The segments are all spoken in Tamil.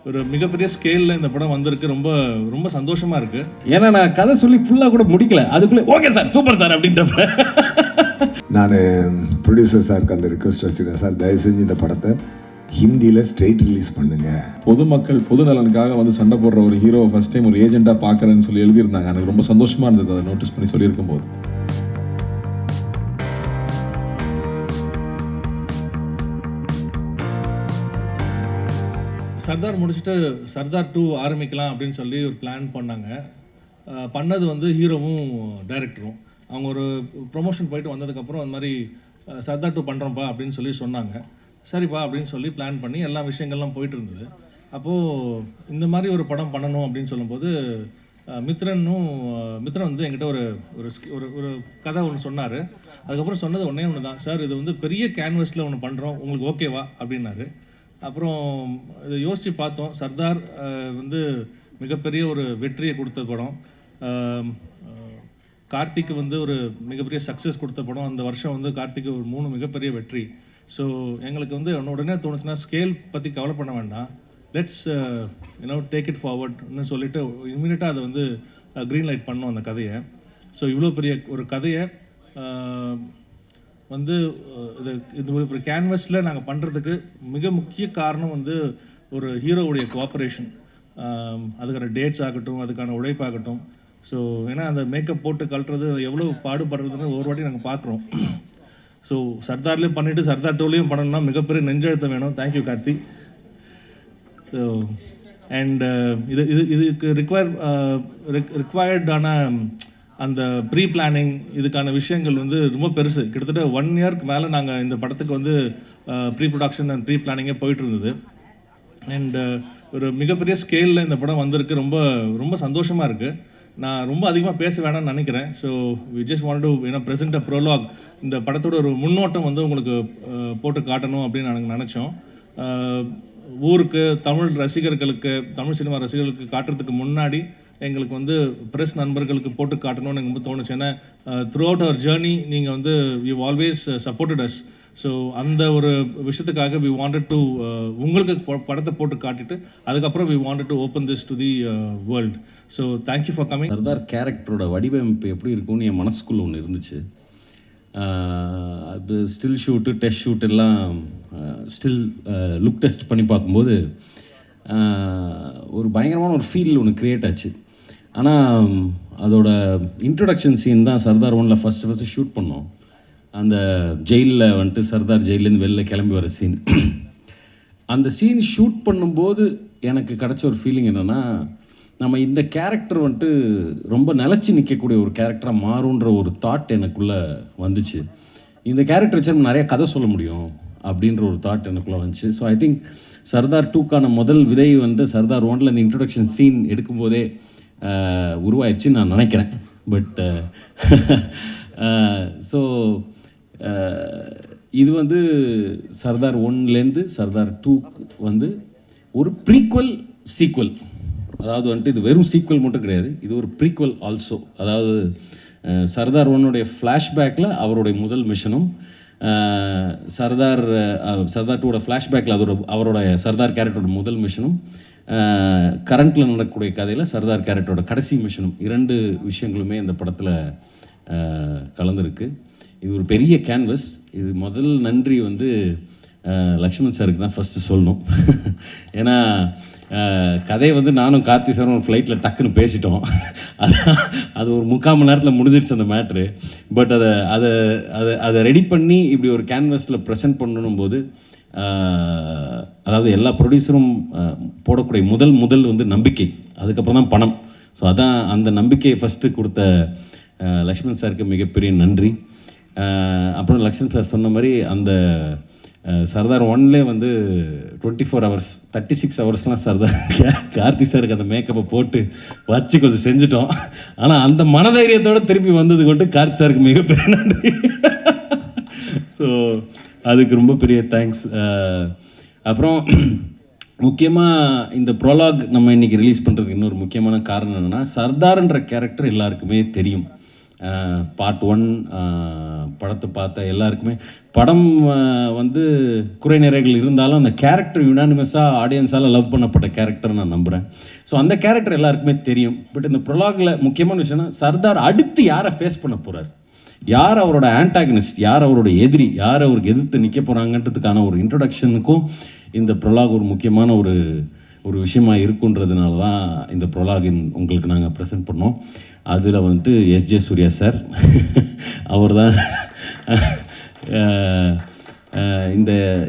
ஒரு மிகப்பெரிய ஸ்கேலில் இந்த படம் வந்திருக்கு. ரொம்ப ரொம்ப சந்தோஷமாக இருக்குது. ஏன்னா நான் கதை சொல்லி ஃபுல்லாக கூட முடிக்கல, அதுக்குள்ளே ஓகே சார் சூப்பர் சார் அப்படின்றப்ப நான் ப்ரொடியூசர் சாருக்கு அந்த ரிக்வெஸ்ட் வச்சுருக்கேன், சார் தயவு செஞ்சு இந்த படத்தை ஹிந்தியில் ஸ்ட்ரெயிட் ரிலீஸ் பண்ணுங்க. பொதுமக்கள் பொது நலனுக்காக வந்து சண்டை போடுற ஒரு ஹீரோ ஃபர்ஸ்ட் டைம் ஒரு ஏஜென்ட்டாக பார்க்குறேன்னு சொல்லி எழுதியிருந்தாங்க. எனக்கு ரொம்ப சந்தோஷமாக இருந்தது அதை நோட்டீஸ் பண்ணி சொல்லியிருக்கும் போது. சர்தார் முடிச்சுட்டு சர்தார் 2 ஆரம்பிக்கலாம் அப்படின்னு சொல்லி ஒரு பிளான் பண்ணாங்க. பண்ணது வந்து ஹீரோவும் டைரக்டரும். அவங்க ஒரு ப்ரொமோஷன் போயிட்டு வந்ததுக்கப்புறம் அந்த மாதிரி சர்தார் 2 பண்ணுறோம்ப்பா அப்படின்னு சொல்லி சொன்னாங்க. சரிப்பா அப்படின்னு சொல்லி பிளான் பண்ணி எல்லா விஷயங்கள்லாம் போயிட்டு இருந்தது. அப்போது இந்த மாதிரி ஒரு படம் பண்ணணும் அப்படின்னு சொல்லும்போது மித்ரன் வந்து என்கிட்ட ஒரு ஒரு கதை ஒன்று சொன்னார். அதுக்கப்புறம் சொன்னது ஒன்றே ஒன்று தான், சார் இது வந்து பெரிய கேன்வஸில் ஒன்று பண்ணுறோம், உங்களுக்கு ஓகேவா அப்படின்னாரு. அப்புறம் இதை யோசித்து பார்த்தோம். சர்தார் வந்து மிகப்பெரிய ஒரு வெற்றியை கொடுத்த படம். கார்த்திக்கு வந்து ஒரு மிகப்பெரிய சக்ஸஸ் கொடுத்த படம். அந்த வருஷம் வந்து கார்த்திக்கு ஒரு 3 மிகப்பெரிய வெற்றி. ஸோ எங்களுக்கு வந்து உடனே தோணுச்சுன்னா ஸ்கேல் பற்றி கவலை பண்ண வேண்டாம், லெட்ஸ் டேக் இட் ஃபார்வர்ட்னு சொல்லிட்டு இமீடியட்டாக அதை வந்து க்ரீன் லைட் பண்ணோம் அந்த கதையை. ஸோ இவ்வளோ பெரிய ஒரு கதையை வந்து இது ஒரு கேன்வஸில் நாங்கள் பண்ணுறதுக்கு மிக முக்கிய காரணம் வந்து ஒரு ஹீரோவுடைய கோஆப்ரேஷன். அதுக்கான டேட்ஸ் ஆகட்டும், அதுக்கான உழைப்பாகட்டும். ஸோ ஏன்னா அந்த மேக்கப் போட்டு கழட்டுறது எவ்வளோ பாடுபடுறதுன்னு ஒரு வாட்டி நாங்கள் பார்க்குறோம். ஸோ சர்தார்லேயும் பண்ணிவிட்டு சர்தார் 2லையும் பண்ணணும்னா மிகப்பெரிய நெஞ்செழுத்தம் வேணும். தேங்க்யூ கார்த்தி. ஸோ அண்ட் இதுக்கு ரிக்வயர்டான அந்த ப்ரீ பிளானிங், இதுக்கான விஷயங்கள் வந்து ரொம்ப பெருசு. கிட்டத்தட்ட 1 இயர்க்கு மேலே நாங்கள் இந்த படத்துக்கு வந்து ப்ரீ ப்ரொடக்ஷன் அண்ட் ப்ரீ பிளானிங்கே போயிட்டு இருந்தது. அண்ட் ஒரு மிகப்பெரிய ஸ்கேலில் இந்த படம் வந்திருக்கு. ரொம்ப ரொம்ப சந்தோஷமாக இருக்குது. நான் ரொம்ப அதிகமாக பேச வேணாம்னு நினைக்கிறேன். So we just want to present a prologue. இந்த படத்தோட ஒரு முன்னோட்டம் வந்து உங்களுக்கு போட்டு காட்டணும் அப்படின்னு நாங்கள் நினச்சோம். ஊருக்கு, தமிழ் ரசிகர்களுக்கு, தமிழ் சினிமா ரசிகர்களுக்கு காட்டுறதுக்கு முன்னாடி எங்களுக்கு வந்து ப்ரெஸ் நண்பர்களுக்கு போட்டு காட்டணும்னு எனக்கு ரொம்ப தோணுச்சு. ஏன்னா த்ரூ அவுட் அவர் ஜேர்னி நீங்கள் வந்து you always supported as. So அந்த ஒரு விஷயத்துக்காக வி வாண்டட் டு உங்களுக்கு படத்தை போட்டு காட்டிட்டு அதுக்கப்புறம் we wanted to open this to the world. So thank you for coming. Sardar கேரக்டரோட வடிவமைப்பு எப்படி இருக்கும்னு என் மனசுக்குள்ளே ஒன்று இருந்துச்சு. அது ஸ்டில் ஷூட்டு, டெஸ்ட் ஷூட் எல்லாம் ஸ்டில் லுக் டெஸ்ட் பண்ணி பார்க்கும்போது ஒரு பயங்கரமான ஒரு ஃபீல் ஒன்று க்ரியேட் ஆச்சு. ஆனால் அதோட இன்ட்ரொடக்ஷன் சீன் தான் சர்தார் 1ல் ஃபஸ்ட்டு ஷூட் பண்ணோம். அந்த ஜெயிலில் வந்துட்டு சர்தார் ஜெயிலேருந்து வெளில கிளம்பி வர சீன். அந்த சீன் ஷூட் பண்ணும்போது எனக்கு கிடச்ச ஒரு ஃபீலிங் என்னென்னா, நம்ம இந்த கேரக்டர் வந்துட்டு ரொம்ப நிலச்சி நிற்கக்கூடிய ஒரு கேரக்டராக மாறுன்ற ஒரு தாட் எனக்குள்ளே வந்துச்சு. இந்த கேரக்டர் வச்சு நம்ம நிறைய கதை சொல்ல முடியும் அப்படின்ற ஒரு தாட் எனக்குள்ளே வந்துச்சு. ஸோ ஐ திங்க் சர்தார் 2க்கான முதல் விதை வந்து சர்தார் 1ல் இந்த இன்ட்ரொடக்ஷன் சீன் எடுக்கும்போதே உருவாயிடுச்சுன்னு நான் நினைக்கிறேன். பட் ஸோ இது வந்து சர்தார் 1லேருந்து சர்தார் 2க்கு வந்து ஒரு ப்ரீக்வல் சீக்வல். அதாவது வந்துட்டு இது வெறும் சீக்வல் மட்டும் கிடையாது, இது ஒரு ப்ரீக்வல் ஆல்சோ. அதாவது சர்தார் 1உடைய ஃப்ளாஷ்பேக்கில் அவருடைய முதல் மிஷனும், சர்தார் 2ஓட ஃப்ளாஷ்பேக்கில் அவரோட சர்தார் கேரக்டரோட முதல் மிஷனும், கரண்ட்டில் நடக்கக்கூடிய கதையில் சர்தார் கேரக்டரோட கடைசி மிஷனும், 2 விஷயங்களுமே இந்த படத்தில் கலந்துருக்கு. இது ஒரு பெரிய கேன்வஸ். இது முதல் நன்றி வந்து லக்ஷ்மண் சாருக்கு தான் ஃபஸ்ட்டு சொல்லணும். ஏன்னா கதையை வந்து நானும் கார்த்தி சாரும் ஒரு ஃப்ளைட்டில் டக்குன்னு பேசிட்டோம். அது ஒரு 3/4 மணி நேரத்தில் முடிஞ்சிடுச்சு அந்த மேட்ரு. பட் அதை ரெடி பண்ணி இப்படி ஒரு கேன்வஸில் ப்ரெசென்ட் பண்ணணும் போது, அதாவது எல்லா ப்ரொடியூசரும் போடக்கூடிய முதல் வந்து நம்பிக்கை, அதுக்கப்புறம் தான் பணம். ஸோ அதான் அந்த நம்பிக்கையை ஃபஸ்ட்டு கொடுத்த லக்ஷ்மண் சாருக்கு மிகப்பெரிய நன்றி. அப்புறம் லக்ஷ்மண் சார் சொன்ன மாதிரி அந்த சர்தார் 1லே வந்து 24 hours 36 hours சர்தார் கார்த்தி சாருக்கு அந்த மேக்கப்பை போட்டு வச்சு கொஞ்சம் செஞ்சுட்டோம். ஆனால் அந்த மனதைரியத்தோடு திருப்பி வந்தது கொண்டு கார்த்தி சாருக்கு மிகப்பெரிய நன்றி. ஸோ அதுக்கு ரொம்ப பெரிய தேங்க்ஸ். அப்புறம் முக்கியமாக இந்த ப்ரோலாக் நம்ம இன்றைக்கி ரிலீஸ் பண்ணுறதுக்கு இன்னொரு முக்கியமான காரணம் என்னென்னா, சர்தார்ன்ற கேரக்டர் எல்லாருக்குமே தெரியும். பார்ட் 1 படத்தை பார்த்த எல்லாருக்குமே படம் வந்து குறை நிறைகள் இருந்தாலும் அந்த கேரக்டர் யுனானிமஸாக ஆடியன்ஸால் லவ் பண்ணப்பட்ட கேரக்டர் நான் நம்புகிறேன். ஸோ அந்த கேரக்டர் எல்லாருக்குமே தெரியும். பட் இந்த ப்ரொலாகில் முக்கியமான விஷயம்னா சர்தார் அடுத்து யாரை ஃபேஸ் பண்ண போகிறார், யார் அவரோட ஆன்டாகனிஸ்ட், யார் அவரோட எதிரி, யார் அவருக்கு எதிர்த்து நிற்க போகிறாங்கன்றதுக்கான ஒரு இன்ட்ரொடக்ஷனுக்கும் இந்த ப்ரொலாக் ஒரு முக்கியமான ஒரு விஷயமா இருக்குன்றதுனால தான் இந்த ப்ரொலாகின் உங்களுக்கு நாங்கள் ப்ரெசென்ட் பண்ணோம். அதில் வந்துட்டு எஸ்ஜே சூர்யா சார் அவர் தான்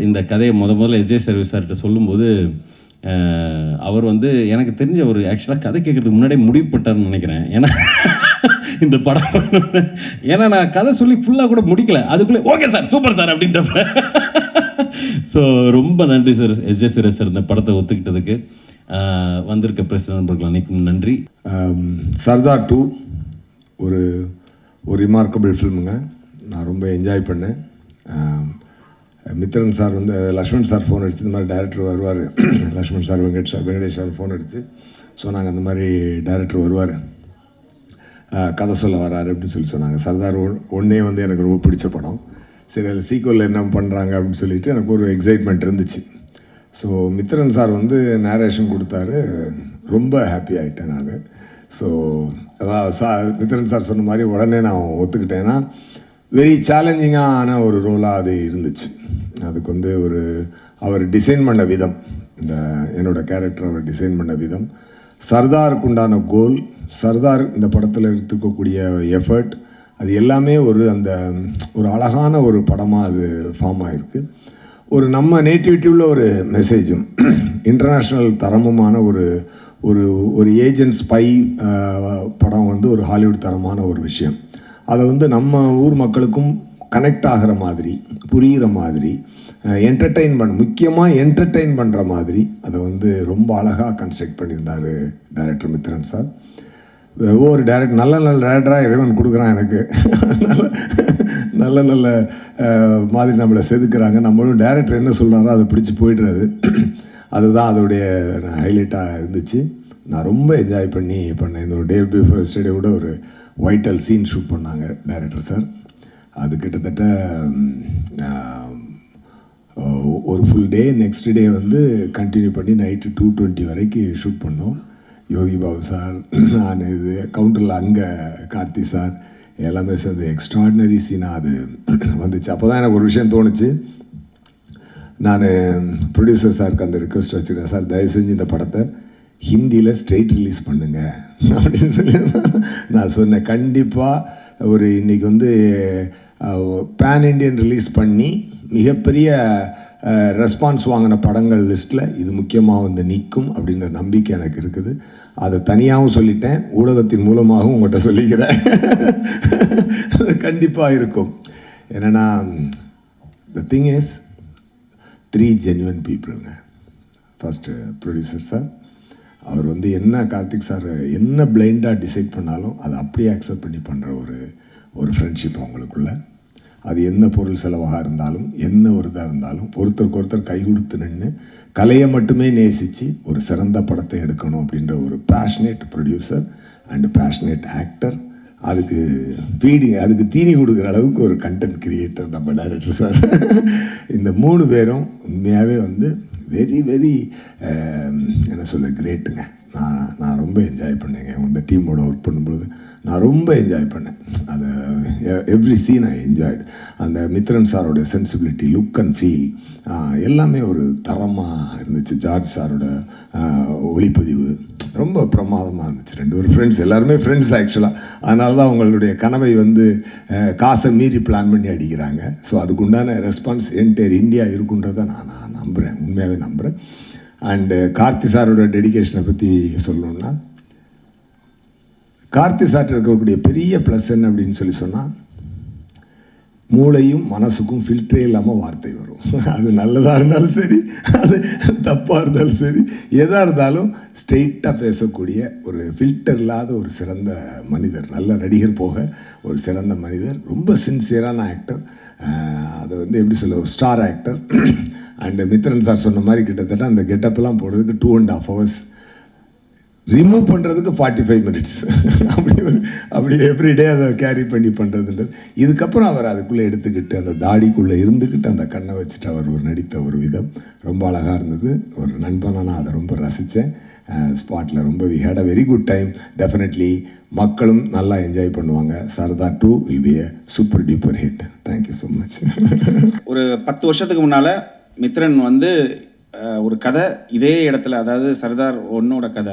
இந்த கதையை முதல்ல எஸ்ஜே சர்வீஸ் சார்கிட்ட சொல்லும்போது அவர் வந்து எனக்கு தெரிஞ்ச ஒரு ஆக்சுவலாக கதை கேட்குறதுக்கு முன்னாடியே முடிவு பண்ணிட்டார்னு நினைக்கிறேன். ஏன்னா இந்த படம் ஏன்னா நான் கதை சொல்லி ஃபுல்லாக கூட முடிக்கல, அதுக்குள்ளே ஓகே சார் சூப்பர் சார் அப்படின்றப்ப. ஸோ ரொம்ப நன்றி சார் எஸ்ஜே சூர்யா சார் இந்த படத்தை ஒத்துக்கிட்டதுக்கு. வந்திருக்க பிரஸ் நண்பர்கள் அனைக்கும் நன்றி. சர்தார் 2 ஒரு ரிமார்க்கபிள் ஃபில்முங்க. நான் ரொம்ப என்ஜாய் பண்ணேன். மித்ரன் சார் வந்து லக்ஷ்மண் சார் ஃபோன் அடிச்சு இந்த மாதிரி டைரக்டர் வருவார், Lakshman sir Venkatesh sir phone அடிச்சு சொன்னாங்க அந்த மாதிரி டைரக்டர் வருவார், கதை சொல்ல வராரு அப்படின்னு சொன்னாங்க. சர்தார் 1 வந்து எனக்கு ரொம்ப பிடிச்ச படம். சரி அதில் சீக்வலில் என்ன பண்ணுறாங்க அப்படின்னு சொல்லிட்டு எனக்கு ஒரு எக்ஸைட்மெண்ட் இருந்துச்சு. ஸோ மித்ரன் சார் வந்து நேரேஷன் கொடுத்தாரு, ரொம்ப ஹாப்பி ஆகிட்டேன் நான். ஸோ அதான் மித்ரன் சார் சொன்ன மாதிரி உடனே நான் ஒத்துக்கிட்டேன்னா வெரி சேலஞ்சிங்கான ஒரு ரோலாக அது இருந்துச்சு. அதுக்கு வந்து அவர் டிசைன் பண்ண விதம், என்னோடய கேரக்டர் அவர் டிசைன் பண்ண விதம், சர்தாருக்கு உண்டான கோல், சர்தார் இந்த படத்தில் எடுத்துக்கக்கூடிய எஃபர்ட், அது எல்லாமே ஒரு அழகான ஒரு படமாக அது ஃபார்ம் ஆகிருக்கு. நம்ம நேட்டிவிட்டி உள்ள ஒரு மெசேஜும் இன்டர்நேஷ்னல் தரமுமான ஒரு ஏஜென்ட் ஸ்பை படம் வந்து ஒரு ஹாலிவுட் தரமான ஒரு விஷயம். அதை வந்து நம்ம ஊர் மக்களுக்கும் கனெக்ட் ஆகிற மாதிரி, புரிகிற மாதிரி, முக்கியமாக என்டர்டெயின் பண்ணுற மாதிரி அதை வந்து ரொம்ப அழகாக கன்ஸ்ட்ரக்ட் பண்ணியிருந்தார் டைரக்டர் மித்ரன் சார். ஒவ்வொரு டைரக்டர் நல்ல டைரக்டராக இறைவன் கொடுக்குறான் எனக்கு. நல்ல மாதிரி நம்மளை செதுக்குறாங்க. நம்மளும் டைரக்டர் என்ன சொல்கிறாரோ அதை பிடிச்சி போய்டுறது. அதுதான் அதோடைய ஹைலைட்டாக இருந்துச்சு. நான் ரொம்ப என்ஜாய் பண்ணேன். இந்த டே பிஃபோர் எஸ்டர்டே கூட ஒரு வைட்டல் சீன் ஷூட் பண்ணாங்க டைரக்டர் சார். அது கிட்டத்தட்ட ஒரு ஃபுல் டே, நெக்ஸ்ட் டே வந்து கண்டினியூ பண்ணி நைட்டு 2:20 வரைக்கும் ஷூட் பண்ணோம். யோகி பாபு சார், நான் கவுண்டரில் அங்கே கார்த்தி சார் எல்லாமே சேர்ந்து எக்ஸ்ட்ராடினரி சீனாக அது வந்துச்சு. அப்போ தான் எனக்கு ஒரு விஷயம் தோணுச்சு. நான் ப்ரொடியூசர் சாருக்கு அந்த ரிக்வெஸ்ட் வச்சுருக்கேன், சார் தயவு செஞ்சு இந்த படத்தை ஹிந்தியில் ஸ்ட்ரெயிட் ரிலீஸ் பண்ணுங்க அப்படின்னு சொல்லி நான் சொன்னேன். கண்டிப்பாக இன்றைக்கி வந்து பேன் இண்டியன் ரிலீஸ் பண்ணி மிகப்பெரிய ரெஸ்பான்ஸ் வாங்கின படங்கள் லிஸ்ட்டில் இது முக்கியமாக வந்து நிற்கும் அப்படின்ற நம்பிக்கை எனக்கு இருக்குது. அதை தனியாகவும் சொல்லிட்டேன், ஊடகத்தின் மூலமாகவும் உங்கள்கிட்ட சொல்லிக்கிறேன். கண்டிப்பாக இருக்கும். என்னென்னா த திங் இஸ் 3 ஜென்யூன் பீப்புளுங்க. ஃபஸ்ட்டு ப்ரொடியூசர் சார், அவர் வந்து என்ன கார்த்திக் சார் என்ன பிளைண்டாக டிசைட் பண்ணாலும் அதை அப்படியே அக்செப்ட் பண்ணி பண்ணுற ஒரு ஃப்ரெண்ட்ஷிப் அவங்களுக்குள்ள. அது என்ன பொருள் செலவாக இருந்தாலும் என்ன ஒரு இதாக இருந்தாலும் ஒருத்தருக்கு ஒருத்தர் கை கொடுத்து நின்று கலையை மட்டுமே நேசித்து ஒரு சிறந்த படத்தை எடுக்கணும் அப்படின்ற ஒரு passionate producer and passionate actor. அதுக்கு தீனி கொடுக்குற அளவுக்கு ஒரு கண்டென்ட் கிரியேட்டர் நம்ம டைரக்டர் சார். இந்த 3 பேரும் உண்மையாகவே வந்து வெரி வெரி என்ன சொல்ல கிரேட்டுங்க. நான் ரொம்ப என்ஜாய் பண்ணேங்க. இந்த டீமோட ஒர்க் பண்ணும்பொழுது நான் ரொம்ப என்ஜாய் பண்ணேன். அது எவ்ரி சீன் ஐ என்ஜாய்டு. அந்த மித்ரன் சாரோட சென்சிபிலிட்டி, லுக் அண்ட் ஃபீல் எல்லாமே ஒரு தரமாக இருந்துச்சு. ஜார்ஜ் சாரோட ஒளிப்பதிவு ரொம்ப பிரமாதமாக இருந்துச்சு. 2 பேரும் ஃப்ரெண்ட்ஸ், எல்லாருமே ஃப்ரெண்ட்ஸ் ஆக்சுவலாக. அதனால தான் அவங்களுடைய கனவை வந்து காசை மீறி பிளான் பண்ணி அடிக்கிறாங்க. ஸோ அதுக்குண்டான ரெஸ்பான்ஸ் என்டையர் இந்தியா இருக்குன்றதை நான் நம்புகிறேன், உண்மையாகவே நம்புகிறேன். அண்டு கார்த்தி சாரோட டெடிகேஷனை பற்றி சொல்லணுன்னா, கார்த்தி சார்ட்ட இருக்கக்கூடிய பெரிய ப்ளஸ் என்ன அப்படின்னு சொன்னால், மூளையும் மனசுக்கும் ஃபில்டரே இல்லாமல் வார்த்தை வரும். அது நல்லதாக இருந்தாலும் சரி, அது தப்பாக இருந்தாலும் சரி, எதாக இருந்தாலும் ஸ்ட்ரெயிட்டாக பேசக்கூடிய ஒரு ஃபில்டர் இல்லாத ஒரு சிறந்த மனிதர். நல்ல நடிகர் போக ஒரு சிறந்த மனிதர், ரொம்ப சின்சியரான ஆக்டர். அதை வந்து எப்படி சொல்ல, ஒரு star actor. And Mithran sir சொன்ன மாதிரி கிட்டத்தட்ட அந்த கெட்டப்பெல்லாம் போடுறதுக்கு 2.5 hours ரிமூவ் பண்ணுறதுக்கு 45 மினிட்ஸ் அப்படி எவ்ரிடே அதை கேரி பண்ணி பண்ணுறதுன்றது. இதுக்கப்புறம் அவர் அதுக்குள்ளே எடுத்துக்கிட்டு அந்த தாடிக்குள்ளே இருந்துக்கிட்டு அந்த கண்ணை வச்சுட்டு அவர் ஒரு நடித்த ஒரு விதம் ரொம்ப அழகாக இருந்தது. ஒரு நண்பனாக நான் அதை ரொம்ப ரசித்தேன். ஸ்பாட்டில் ரொம்ப we had a very good time. Definitely மக்களும் நல்லா என்ஜாய் பண்ணுவாங்க. Sardar 2 will be a super duper hit. Thank you so much. ஒரு 10 வருஷத்துக்கு முன்னால் மித்ரன் வந்து ஒரு கதை இதே இடத்துல, அதாவது சர்தார் 1ஓட கதை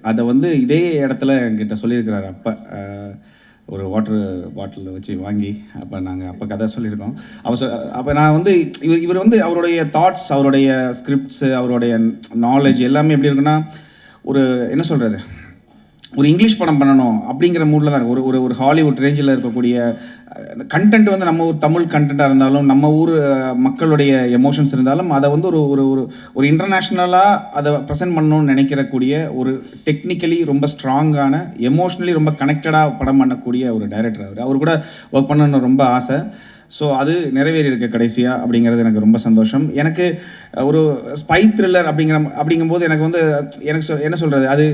அதை வந்து இதே இடத்துல என்கிட்ட சொல்லியிருக்கிறாரு. அப்போ ஒரு வாட்டர் பாட்டில் வச்சு வாங்கி அப்போ கதை சொல்லியிருக்கோம். அப்போ நான் வந்து இவர் வந்து அவருடைய தாட்ஸ், அவருடைய ஸ்கிரிப்ட்ஸு, அவருடைய நாலேஜ் எல்லாமே எப்படி இருக்குன்னா, ஒரு என்ன சொல்கிறது, ஒரு இங்கிலீஷ் படம் பண்ணணும் அப்படிங்கிற மூடில் தான் இருக்கும். ஒரு ஹாலிவுட் ரேஞ்சில் இருக்கக்கூடிய கண்டென்ட் வந்து நம்ம ஊர் தமிழ் கண்டென்ட்டாக இருந்தாலும், நம்ம ஊர் மக்களுடைய எமோஷன்ஸ் இருந்தாலும், அதை வந்து ஒரு இன்டர்நேஷ்னலாக அதை ப்ரெசென்ட் பண்ணணும்னு நினைக்கிறக்கூடிய ஒரு டெக்னிக்கலி ரொம்ப ஸ்ட்ராங்கான, எமோஷ்னலி ரொம்ப கனெக்டடாக படம் பண்ணக்கூடிய ஒரு டைரக்டர். அவர் கூட ஒர்க் பண்ணணும்னு ரொம்ப ஆசை. ஸோ அது நிறைவேறி இருக்க கடைசியாக அப்படிங்கிறது எனக்கு ரொம்ப சந்தோஷம். எனக்கு ஒரு ஸ்பை த்ரில்லர் அப்படிங்கும்போது எனக்கு வந்து என்ன சொல்கிறது, அது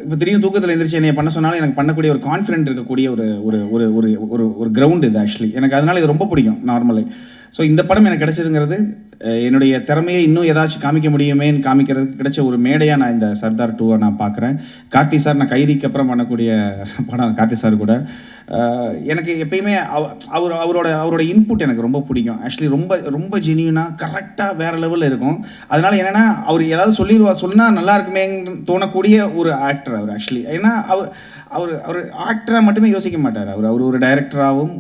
இப்போ திடீர்னு தூக்கத்தில் எழுந்திரிச்சு என்னை பண்ண சொன்னாலும் எனக்கு பண்ணக்கூடிய ஒரு கான்ஃபிடென்ட் இருக்கக்கூடிய ஒரு ஒரு ஒரு ஒரு ஒரு ஒரு கிரவுண்ட் இது ஆக்சுவலி. எனக்கு அதனால் இது ரொம்ப பிடிக்கும் நார்மலி. ஸோ இந்த படம் எனக்கு கிடைச்சதுங்கிறது என்னுடைய திறமையை இன்னும் ஏதாச்சும் காமிக்க முடியுமேன்னு காமிக்கிறதுக்கு கிடைச்ச ஒரு மேடையாக நான் இந்த சர்தார் 2 நான் பார்க்குறேன். கார்த்தி சார், நான் கைதிக்கு அப்புறம் பண்ணக்கூடிய படம் கார்த்தி சார் கூட. எனக்கு எப்பயுமே அவரோட இன்புட் எனக்கு ரொம்ப பிடிக்கும் ஆக்சுவலி. ரொம்ப ரொம்ப ஜெனியூனாக கரெக்டாக வேறு லெவலில் இருக்கும். அதனால் என்னென்னா, அவர் ஏதாவது சொன்னால் நல்லா இருக்குமேன்னு தோணக்கூடிய ஒரு ஆக்டர் அவர் ஆக்சுவலி. ஏன்னா அவர் ஆக்டராக மட்டுமே யோசிக்க மாட்டார். அவர் ஒரு டைரக்டராகவும்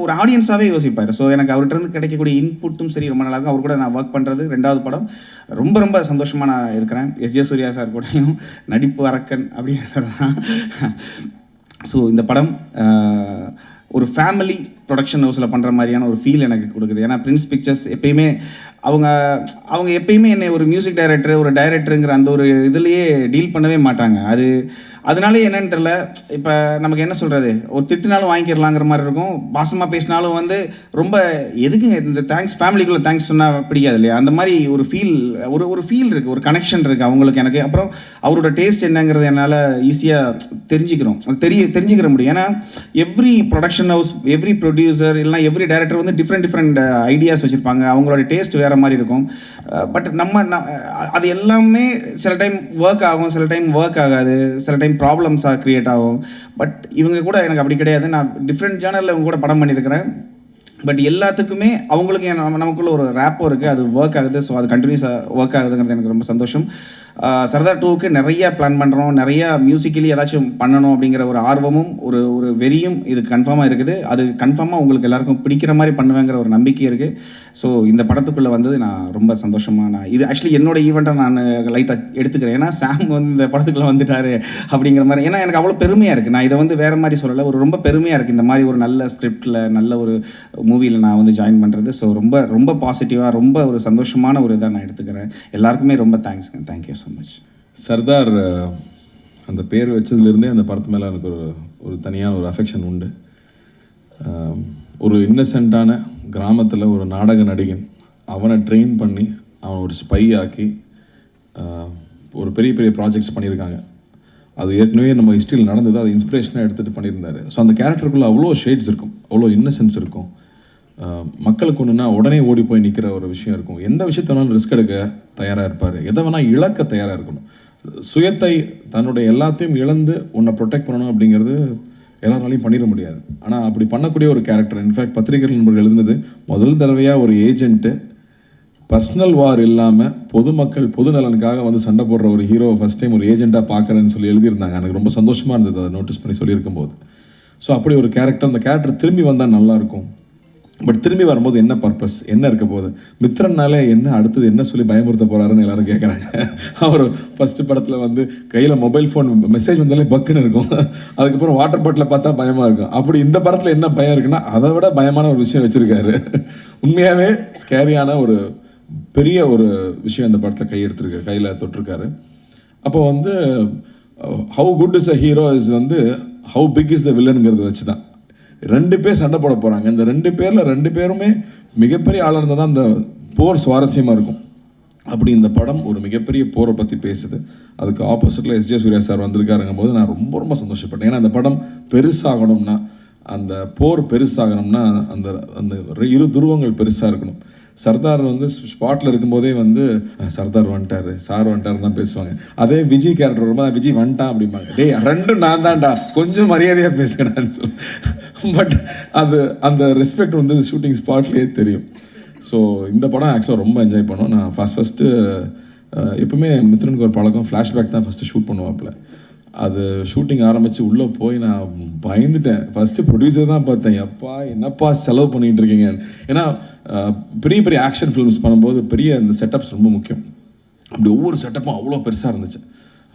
ஒரு ஆடியன்ஸாகவே யோசிப்பார். ஸோ எனக்கு அவர்கிட்ட கிடைக்கக்கூடிய இன்புட்டும் சரி ரொம்ப நல்லாயிருக்கும். அவர் கூட நான் ஒர்க் பண்ணுறது 2வது படம் ரொம்ப ரொம்ப சந்தோஷமாக நான் இருக்கிறேன். எஸ்.ஜே. சூர்யா சார் கூடயும் நடிப்பு அரக்கன் அப்படிங்கிறதான். ஸோ இந்த படம் ஒரு ஃபேமிலி ப்ரொடக்ஷன் ஹவுஸில் பண்ணுற மாதிரியான ஒரு ஃபீல் எனக்கு கொடுக்குது. ஏன்னா பிரின்ஸ் பிக்சர்ஸ் எப்பயுமே அவங்க எப்பயுமே என்னை ஒரு மியூசிக் டைரக்டர், ஒரு டைரக்டருங்கிற அந்த ஒரு இதுலேயே டீல் பண்ணவே மாட்டாங்க. அதனாலே என்னன்னு தெரியல, இப்போ நமக்கு என்ன சொல்கிறது, ஒரு திட்டுனாலும் வாங்கிக்கிறலாங்கிற மாதிரி இருக்கும். பாசமாக பேசினாலும் வந்து ரொம்ப எதுக்கு இந்த தேங்க்ஸ், ஃபேமிலிக்குள்ளே தேங்க்ஸ் சொன்னால் பிடிக்காது இல்லையா, அந்த மாதிரி ஒரு ஃபீல் இருக்குது, ஒரு கனெக்ஷன் இருக்குது அவங்களுக்கு எனக்கு. அப்புறம் அவரோட டேஸ்ட் என்னங்கிறது என்னால் ஈஸியாக தெரிஞ்சுக்கிற முடியும். ஏன்னா every production house, every producer இல்லைனா எவ்ரி டைரக்டர் வந்து டிஃப்ரெண்ட் ஐடியாஸ் வச்சுருப்பாங்க. அவங்களோட டேஸ்ட் வேறு மாதிரி இருக்கும். பட் அது எல்லாமே சில டைம் ஒர்க் ஆகும், சில டைம் ஒர்க் ஆகாது, சில டைம் ப்ராப்ளம்ஸாக க்ரியேட் ஆகும். பட் இவங்க கூட எனக்கு அப்படி கிடையாது. நான் டிஃப்ரெண்ட் ஜேர்னலில் இவங்க கூட படம் பண்ணியிருக்கிறேன். பட் எல்லாத்துக்குமே அவங்களுக்கு நமக்குள்ள ஒரு ரேப்போ இருக்குது, அது ஒர்க் ஆகுது. ஸோ அது கண்டினியூஸாக ஒர்க் ஆகுதுங்கிறது எனக்கு ரொம்ப சந்தோஷம். சர்தார் 2க்கு நிறைய பிளான் பண்ணுறோம், நிறையா மியூசிக்கலி ஏதாச்சும் பண்ணணும் அப்படிங்கிற ஒரு ஆர்வமும் ஒரு வெறியும் இது கன்ஃபார்மாக இருக்குது. அது கன்ஃபார்மாக உங்களுக்கு எல்லாருக்கும் பிடிக்கிற மாதிரி பண்ணுவேங்கிற ஒரு நம்பிக்கை இருக்குது. ஸோ இந்த படத்துக்குள்ளே வந்தது நான் ரொம்ப சந்தோஷமாக, இது ஆக்சுவலி என்னோட ஈவெண்ட்டை நான் லைட்டாக எடுத்துக்கிறேன். ஏன்னா சாம் வந்து இந்த படத்துக்குள்ளே வந்துட்டார் அப்படிங்கிற மாதிரி. ஏன்னா எனக்கு அவ்வளோ பெருமையாக இருக்குது. நான் இதை வந்து வேறு மாதிரி சொல்லலை, ரொம்ப பெருமையாக இருக்குது இந்த மாதிரி ஒரு நல்ல ஸ்கிரிப்டில், நல்ல ஒரு மூவியில் நான் வந்து ஜாயின் பண்ணுறது. ஸோ ரொம்ப ரொம்ப பாசிட்டிவாக, ரொம்ப ஒரு சந்தோஷமான ஒரு இதாக நான் எடுத்துக்கிறேன். எல்லாருக்குமே ரொம்ப தேங்க்ஸ்ங்க. Thank you so much. சர்தார் அந்த பேர் வச்சதுலேருந்தே அந்த படத்து மேலே எனக்கு ஒரு தனியான ஒரு அஃபெக்ஷன் உண்டு. ஒரு இன்னசென்ட்டான கிராமத்தில் ஒரு நாடக நடிகன், அவனை ட்ரெயின் பண்ணி அவனை ஒரு ஸ்பை ஆக்கி ஒரு பெரிய பெரிய ப்ராஜெக்ட்ஸ் பண்ணியிருக்காங்க. அது ஏற்கனவே நம்ம ஹிஸ்ட்ரியில் நடந்தது, அதை இன்ஸ்பிரேஷனாக எடுத்துகிட்டு பண்ணியிருந்தார். ஸோ அந்த கேரக்டருக்குள்ளே அவ்வளோ ஷேட்ஸ் இருக்கும், அவ்வளோ இன்னசென்ஸ் இருக்கும். மக்களுக்கு ஒன்றுனா உடனே ஓடி போய் நிற்கிற ஒரு விஷயம் இருக்கும். எந்த விஷயத்த வேணாலும் ரிஸ்க் எடுக்க தயாராக இருப்பார், எதை வேணால் இழக்க தயாராக இருக்கணும். சுயத்தை, தன்னுடைய எல்லாத்தையும் இழந்து உன்னை ப்ரொடெக்ட் பண்ணணும் அப்படிங்கிறது எல்லாராலையும் பண்ணிட முடியாது. ஆனால் அப்படி பண்ணக்கூடிய ஒரு கேரக்டர். இன்ஃபேக்ட் பத்திரிகைகள் நண்பர்கள் எழுதுனது, முதல் தடவையாக ஒரு ஏஜென்ட்டு பர்சனல் வார் இல்லாமல் பொதுமக்கள் பொது நலனுக்காக வந்து சண்டை போடுற ஒரு ஹீரோவை ஃபஸ்ட் டைம் ஒரு ஏஜென்ட்டாக பார்க்குறேன்னு சொல்லி எழுதியிருந்தாங்க. எனக்கு ரொம்ப சந்தோஷமாக இருந்தது அதை நோட்டீஸ் பண்ணி சொல்லியிருக்கும் போது. ஸோ அப்படி ஒரு கேரக்டர், அந்த கேரக்டர் திரும்பி வந்தால் நல்லாயிருக்கும். பட் திரும்பி வரும்போது என்ன பர்பஸ், என்ன இருக்க போகுது, மித்ரன்னாலே என்ன அடுத்தது என்ன சொல்லி பயமுறுத்த போகிறாருன்னு எல்லாரும் கேட்குறாங்க. அவர் ஃபஸ்ட்டு படத்தில் வந்து கையில் மொபைல் ஃபோன் மெசேஜ் வந்தாலே பக்குன்னு இருக்கும், அதுக்கப்புறம் வாட்டர் பாட்டில் பார்த்தா பயமாக இருக்கும். அப்படி இந்த படத்தில் என்ன பயம் இருக்குன்னா அதை விட பயமான ஒரு விஷயம் வச்சுருக்காரு. உண்மையாகவே ஸ்கேரியான ஒரு பெரிய ஒரு விஷயம் இந்த படத்தில் கையில் தொட்டிருக்காரு. அப்போ வந்து how good is a hero is வந்து ஹவு பிக் இஸ் த வில்லனுங்கிறத வச்சு தான் 2 பேர் சண்டை போட போகிறாங்க. இந்த 2 பேரில் 2 பேருமே மிகப்பெரிய ஆளாக இருந்தால் தான் அந்த போர் சுவாரஸ்யமாக இருக்கும். அப்படி இந்த படம் ஒரு மிகப்பெரிய போரை பற்றி பேசுது. அதுக்கு ஆப்போசிட்டில் எஸ்ஜே சூர்யா சார் வந்திருக்காருங்கும் போது நான் ரொம்ப ரொம்ப சந்தோஷப்பட்டேன். ஏன்னா அந்த படம் பெருசாகணும்னா, அந்த போர் பெருசாகணும்னா அந்த அந்த இரு துருவங்கள் பெருசாக இருக்கணும். சர்தார் வந்து ஸ்பாட்டில் இருக்கும்போதே வந்து சர்தார் வந்துட்டார், சார் வந்துட்டார் தான் பேசுவாங்க. அதே விஜய் கேரக்டர் வரும்போது விஜய் வந்துட்டான் அப்படிம்பாங்க. டேய் ரெண்டும் நான் தான்டா, கொஞ்சம் மரியாதையாக பேசுகிறேன்னு சொல்லி. பட் அது அந்த ரெஸ்பெக்ட் வந்து ஷூட்டிங் ஸ்பாட்லேயே தெரியும். ஸோ இந்த படம் ஆக்சுவலாக ரொம்ப என்ஜாய் பண்ணோம். நான் ஃபஸ்ட்டு எப்பவுமே மித்ரனுக்கு ஒரு பழக்கம், ஃப்ளாஷ்பேக் தான் ஃபஸ்ட்டு ஷூட் பண்ணுவாப்பில். அது ஷூட்டிங் ஆரம்பித்து உள்ளே போய் நான் பயந்துட்டேன். ஃபஸ்ட்டு ப்ரொடியூசர் தான் பார்த்தேன், எப்பா என்னப்பா செலவு பண்ணிகிட்டு இருக்கீங்க. ஏன்னா பெரிய பெரிய ஆக்ஷன் ஃபிலிம்ஸ் பண்ணும்போது பெரிய இந்த செட்டப்ஸ் ரொம்ப முக்கியம். அப்படி ஒவ்வொரு செட்டப்பும் அவ்வளோ பெருசாக இருந்துச்சு.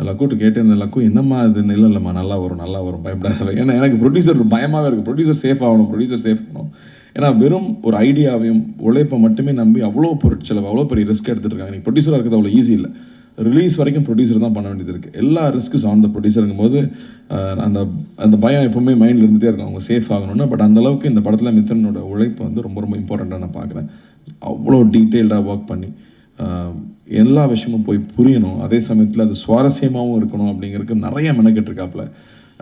லக்கூட்டு கேட்டு இந்த லக்கு என்னம்மா இது, இல்லைம்மா நல்லா வரும் பயப்படாத. ஏன்னா எனக்கு ப்ரொடியூசர் பயமாகவே இருக்குது. ப்ரொடியூசர் சேஃப் ஆகணும். ஏன்னா வெறும் ஒரு ஐடியாவையும் உழைப்பை மட்டுமே நம்பி அவ்வளோ பொருட்செலவு, அவ்வளோ பெரிய ரிஸ்க் எடுத்துகிட்டு இருக்காங்க. நீங்கள் ப்ரொடியூசராக இருக்கிறது அவ்வளோ ஈஸி இல்லை. ரிலீஸ் வரைக்கும் ப்ரொடியூசர் தான் பண்ண வேண்டியது இருக்குது. எல்லா ரிஸ்க்ஸ் ஆன் த ப்ரொடியூசருங்கும் போது அந்த அந்த பயம் எப்போவுமே மைண்டில் இருந்துகிட்டே இருக்கும், அவங்க சேஃப் ஆகணும்னு. பட் அந்தளவுக்கு இந்த படத்தில் மித்ரனோட உழைப்பு வந்து ரொம்ப ரொம்ப இம்பார்ட்டண்ட்டாக நான் பார்க்குறேன். அவ்வளோ டீட்டெயில்டாக ஒர்க் பண்ணி எல்லா விஷயமும் போய் புரியணும், அதே சமயத்தில் அது சுவாரஸ்யமாகவும் இருக்கணும் அப்படிங்கிறதுக்கு நிறைய மெனக்கெட்டுருக்காப்புல.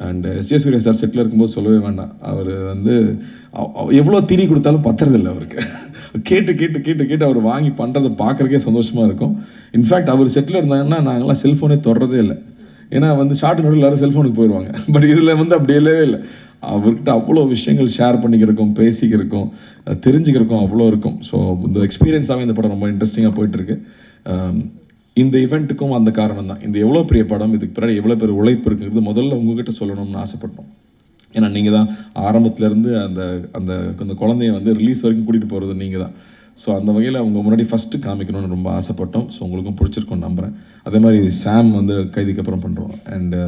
அண்ட் எஸ்ஜே சூர்யா சார் செட்டில் இருக்கும்போது சொல்லவே வேண்டாம். அவர் வந்து எவ்வளோ தீனி கொடுத்தாலும் பத்துறதில்லை அவருக்கு. கேட்டு அவர் வாங்கி பண்ணுறதை பார்க்குறக்கே சந்தோஷமாக இருக்கும். இன்ஃபேக்ட் அவர் செட்டில் இருந்தாங்கன்னா நாங்கள்லாம் செல்ஃபோனே தொடரதே இல்லை. ஏன்னா வந்து ஷார்ட் நோட்டில் எல்லாரும் செல்ஃபோனுக்கு போயிடுவாங்க. பட் இதில் வந்து அப்படி இல்லவே இல்லை. அவர்கிட்ட அவ்வளோ விஷயங்கள் ஷேர் பண்ணிக்கிறக்கும், பேசிக்கிறக்கும், தெரிஞ்சுக்கிறக்கும் அவ்வளோ இருக்கும். ஸோ இந்த எக்ஸ்பீரியன்ஸாகவே இந்த படம் ரொம்ப இன்ட்ரெஸ்டிங்காக போயிட்டுருக்கு. இந்த இவெண்ட்டுக்கும் அந்த காரணம் தான். இந்த எவ்வளோ பெரிய படம், இதுக்கு பின்னாடி எவ்வளோ பெரிய உழைப்பு இருக்குங்கிறது முதல்ல உங்ககிட்ட சொல்லணும்னு ஆசைப்பட்டோம். ஏன்னா நீங்கள் தான் ஆரம்பத்துலேருந்து அந்த அந்த அந்த குழந்தைய வந்து ரிலீஸ் வரைக்கும் கூட்டிகிட்டு போகிறது நீங்கள் தான். ஸோ அந்த வகையில் அவங்க முன்னாடி ஃபஸ்ட்டு காமிக்கணும்னு ரொம்ப ஆசைப்பட்டோம். ஸோ உங்களுக்கும் பிடிச்சிருக்கோன்னு நம்புகிறேன். அதே மாதிரி சாம் வந்து கைதிக்கு அப்புறம் பண்ணுறோம். அண்டு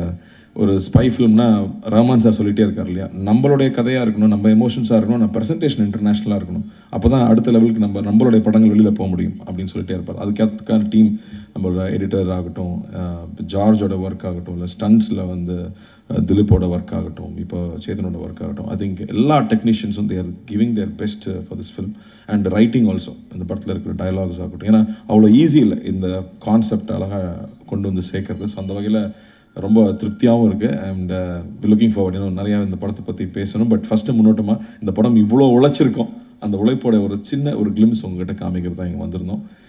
ஒரு ஸ்பை ஃபிலிம்னா ரஹ்மான் சார் சொல்லிகிட்டே இருக்கார் இல்லையா, நம்மளுடைய கதையாக இருக்கணும், நம்ம எமோஷன்ஸாக இருக்கணும், நம்ம ப்ரெசன்டேஷன் இன்டர்நேஷ்னலாக இருக்கணும். அப்போ தான் அடுத்த லெவலுக்கு நம்மளுடைய படங்கள் வெளியில் போக முடியும் அப்படின்னு சொல்லிட்டே இருப்பார். அதுக்கான டீம் நம்மளோட எடிட்டர் ஆகட்டும், ஜார்ஜோட ஒர்க் ஆகட்டும், இல்லை ஸ்டண்ட்ஸில் வந்து திலீப்போட ஒர்க் ஆகட்டும், இப்போ சேதனோட ஒர்க் ஆகட்டும், ஐ திங்க் எல்லா டெக்னீஷியன்ஸும் they're giving their best for this film. And writing also, இந்த படத்தில் இருக்கிற டயலாக்ஸ் ஆகட்டும், ஏன்னா அவ்வளோ ஈஸி இல்லை இந்த கான்செப்ட் அழகாக கொண்டு வந்து சேர்க்கறது. ஸோ அந்த வகையில் ரொம்ப திருப்தியாகவும் இருக்குது. And looking forward. இன்னும் நிறையா இந்த படத்தை பற்றி பேசணும். பட் ஃபஸ்ட்டு முன்னோட்டமாக இந்த படம் இவ்வளோ உழைச்சிருக்கோம், அந்த உழைப்போட ஒரு சின்ன ஒரு கிளிம்ஸ் உங்ககிட்ட காமிக்கிறது தான் இங்கே வந்திருந்தோம்.